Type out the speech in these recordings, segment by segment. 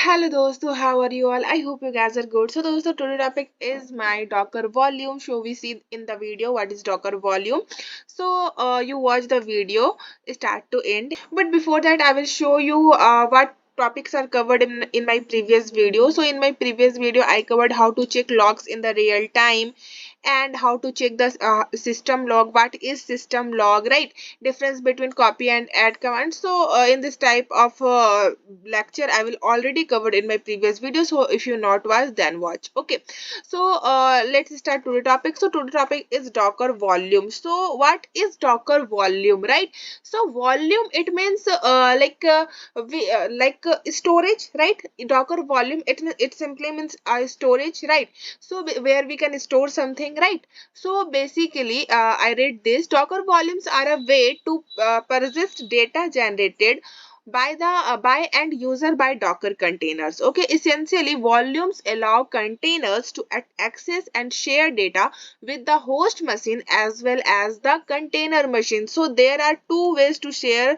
Hello दोस्तों, how are you all? I hope you guys are good. So दोस्तों, today topic is my Docker volume. So we see in the video what is Docker volume. So you watch the video start to end. But before that, I will show you what topics are covered in my previous video. So in my previous video, I covered how to check logs in the real time and how to check the system log. What is system log, right? Difference between copy and add command. So in this type of lecture I will already covered in my previous video, so if you not watch, then watch. Okay, so let's start today topic. So today topic is Docker volume. So what is Docker volume, right? So volume, it means storage, right? Docker volume, it simply means storage, right? So where we can store something, right? So basically I read this: Docker volumes are a way to persist data generated by end user by Docker containers. Okay, essentially volumes allow containers to access and share data with the host machine as well as the container machine. So there are two ways to share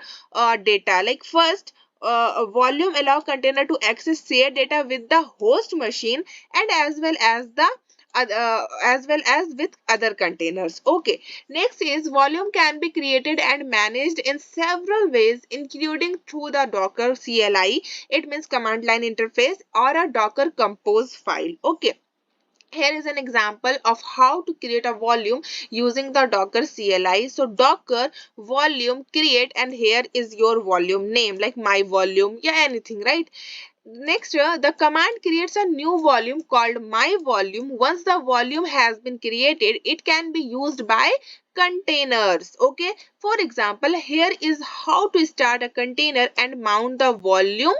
data. Like first, a volume allow container to access share data with the host machine and as well as with other containers. Okay, next is volume can be created and managed in several ways, including through the Docker CLI, it means command line interface, or a Docker compose file. Okay, here is an example of how to create a volume using the Docker CLI. So Docker volume create, and here is your volume name, like my volume, yeah, anything, right? Next, the command creates a new volume called my volume. Once the volume has been created, it can be used by containers. Okay, for example, here is how to start a container and mount the volume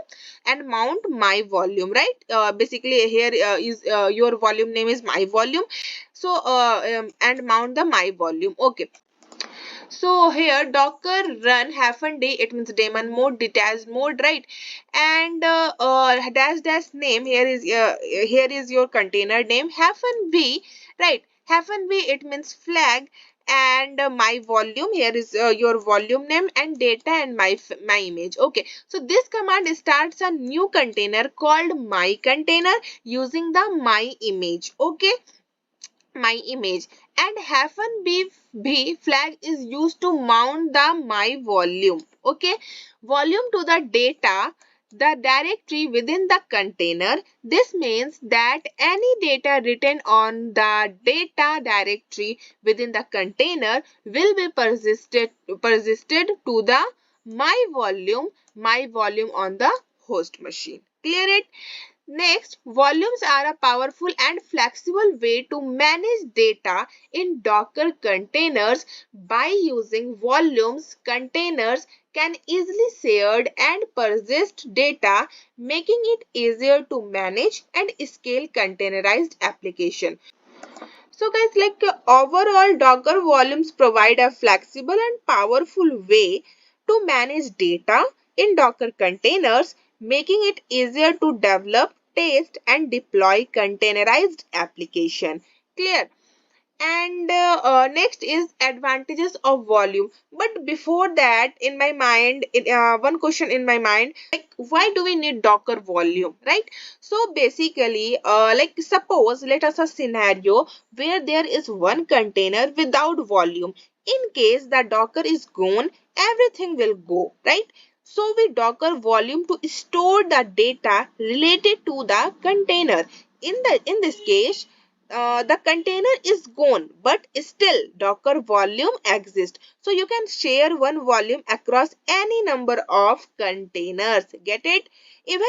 and mount my volume, right? Basically here is your volume name is my volume. So and mount the my volume. Okay, so here Docker run hyphen d, it means daemon mode, detached mode, right? And dash dash name, here is your container name, hyphen v, right? Hyphen v, it means flag. And my volume, here is your volume name, and data, and my image. Okay, so this command starts a new container called my container using the my image. Okay, my image. And hyphen b flag is used to mount the my volume. Okay, volume to the data, the directory within the container. This means that any data written on the data directory within the container will be persisted to the my volume on the host machine. Clear it? Next, volumes are a powerful and flexible way to manage data in Docker containers. By using volumes, containers can easily share and persist data, making it easier to manage and scale containerized application. So guys, overall, Docker volumes provide a flexible and powerful way to manage data in Docker containers, making it easier to develop, test, and deploy containerized application. Clear? And next is advantages of volume. But before that, in my mind, one question in my mind, like why do we need Docker volume, right? So basically, like suppose let us a scenario where there is one container without volume. In case the Docker is gone, everything will go, right? So we Docker volume to store the data related to the container. In this case, the container is gone, but still Docker volume exists. So you can share one volume across any number of containers. Get it? Even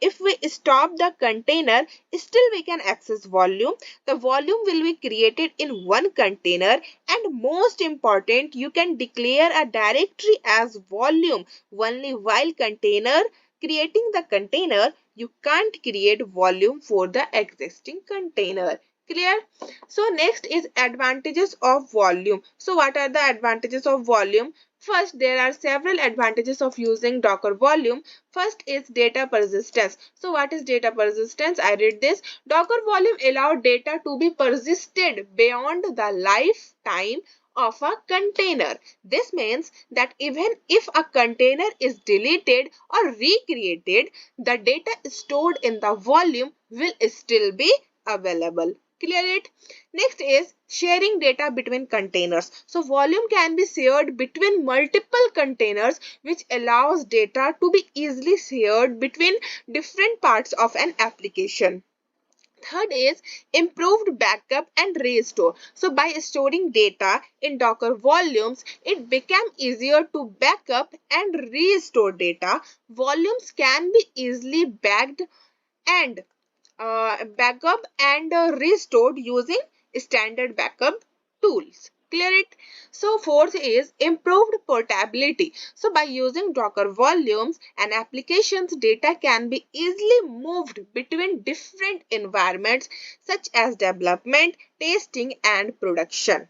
if we stop the container, still we can access volume. The volume will be created in one container, and most important, you can declare a directory as volume only while container creating the container. You can't create volume for the existing container. Clear? So next is advantages of volume. So what are the advantages of volume? First, there are several advantages of using Docker volume. First is data persistence. So what is data persistence? I read this. Docker volume allow data to be persisted beyond the lifetime of a container. This means that even if a container is deleted or recreated, the data stored in the volume will still be available. Clear it? Next is sharing data between containers. So volume can be shared between multiple containers, which allows data to be easily shared between different parts of an application. Third is improved backup and restore. So by storing data in Docker volumes, it became easier to backup and restore data. Volumes can be easily and backup and restored using standard backup tools. Clear it? So fourth is improved portability. So by using Docker volumes, an application's data can be easily moved between different environments such as development, testing, and production.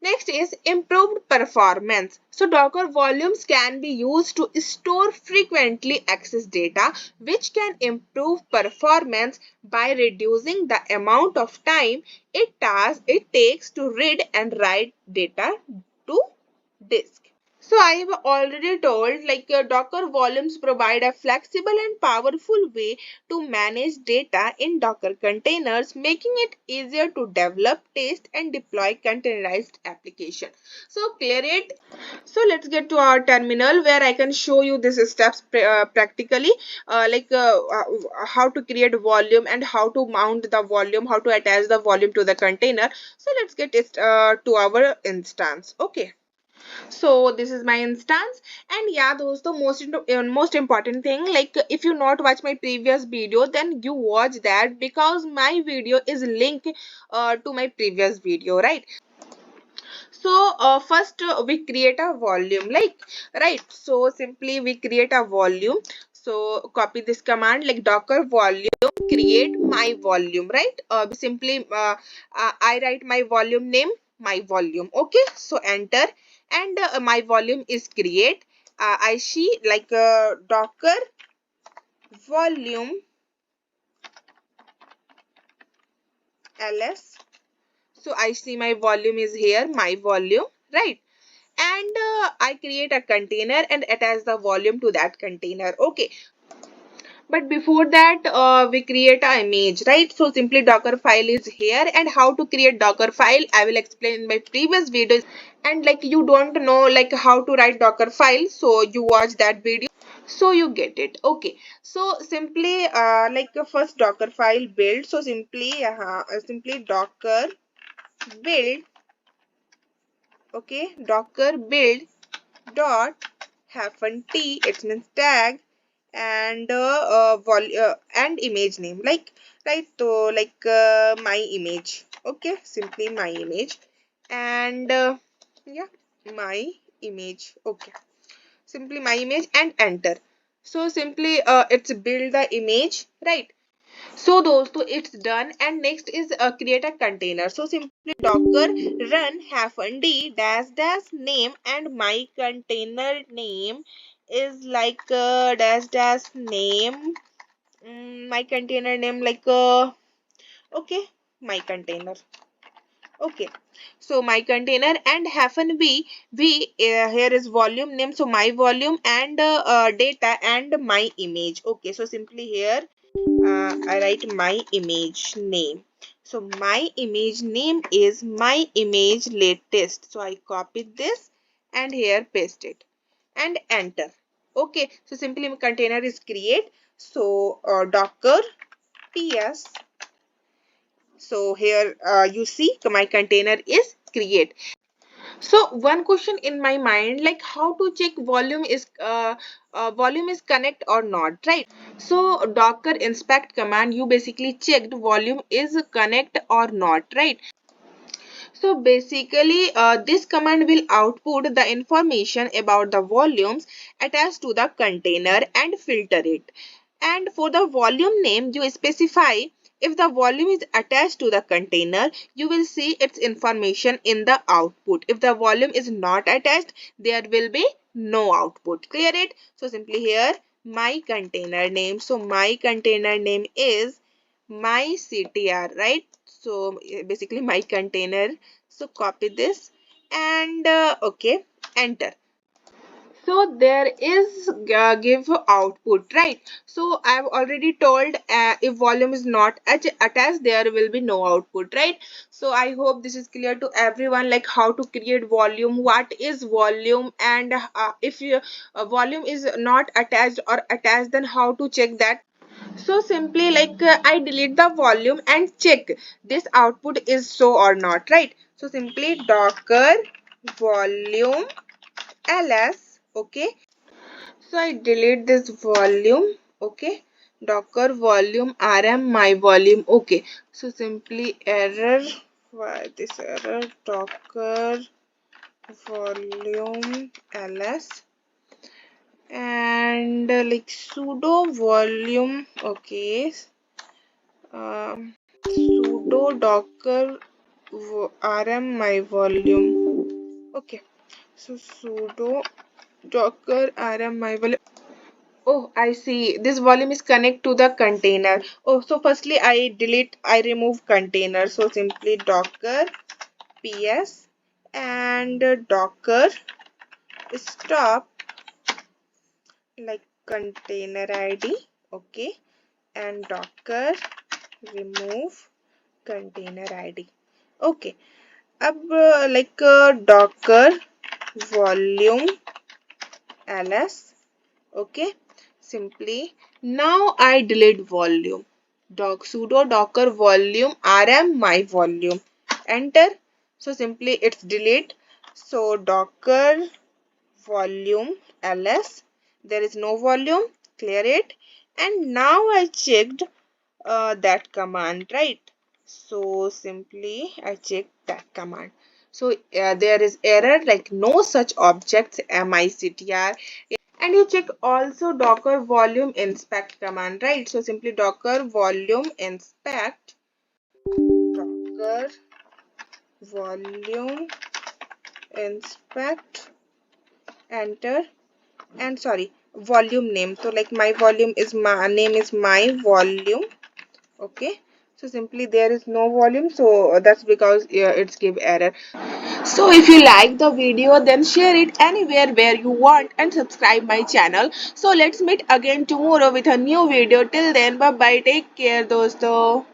Next is improved performance. So Docker volumes can be used to store frequently accessed data, which can improve performance by reducing the amount of time it takes to read and write data to disk. So I have already told Docker volumes provide a flexible and powerful way to manage data in Docker containers, making it easier to develop, test and deploy containerized application. So clear it. So let's get to our terminal where I can show you these steps practically, how to create volume and how to mount the volume, how to attach the volume to the container. So let's get it to our instance. Okay. So this is my instance, and yeah, those the most important thing, like if you not watch my previous video, then you watch that because my video is linked to my previous video, right? So first we create a volume, right, so simply we create a volume. So copy this command like docker volume create my volume, right? Simply I write my volume name, my volume. Okay, so enter, and my volume is create. I see docker volume ls. So I see my volume is here, my volume, right? And I create a container and attach the volume to that container. Okay, but before that we create an image, right? So simply docker file is here, and how to create docker file I will explain in my previous videos. And like you don't know like how to write docker file, so you watch that video so you get it. Okay, so simply first docker file build. So simply docker build. Okay, docker build dot hyphen t, it means tag, and and image name, right, so my image. Okay, simply my image, and yeah, my image. Okay, simply my image and enter. So simply it's build the image, right? So dosto, it's done, and next is create a container. So simply docker run hyphen d dash dash name, and my container name is dash dash name. My container name okay, my container. Okay, so my container and hyphen v here is volume name. So my volume and data and my image. Okay, so simply here I write my image name. So my image name is my image latest. So I copy this and here paste it and enter. Okay, so simply my container is create. So docker ps. So here you see my container is create. So one question in my mind, like how to check volume is connect or not, right? So docker inspect command, you basically checked volume is connect or not, right? So basically this command will output the information about the volumes attached to the container and filter it. And for the volume name, you specify if the volume is attached to the container, you will see its information in the output. If the volume is not attached, there will be no output. Clear it? So simply here my container name. So my container name is my CTR, right? So basically my container. So copy this and okay, enter. So there is give output, right? So I've already told if volume is not attached, there will be no output, right? So I hope this is clear to everyone, like how to create volume, what is volume, and if your volume is not attached or attached, then how to check that. So simply like I delete the volume and check this output is so or not, right? So simply docker volume ls, okay. So I delete this volume, okay. Docker volume rm my volume, okay. So simply error, why this error, docker volume ls, and like sudo volume, okay. Sudo docker rm my volume, okay. So sudo docker rm my volume. Oh, I see. This volume is connect to the container. Oh, so firstly I remove container. So simply docker ps and docker stop like container id, okay, and docker remove container id, okay. अब like docker volume ls, okay. Simply now I delete volume, sudo docker volume rm my volume, enter. So simply it's delete. So docker volume ls, there is no volume, clear it. And now I checked that command, right? So simply I check that command. So there is error like no such objects mictr. And you check also docker volume inspect command, right? So simply docker volume inspect, docker volume inspect, enter. And sorry, volume name, so like my volume is my name is my volume, okay. So simply there is no volume, so that's because it's give error. So if you like the video, then share it anywhere where you want and subscribe my channel. So let's meet again tomorrow with a new video. Till then, bye bye, take care dosto.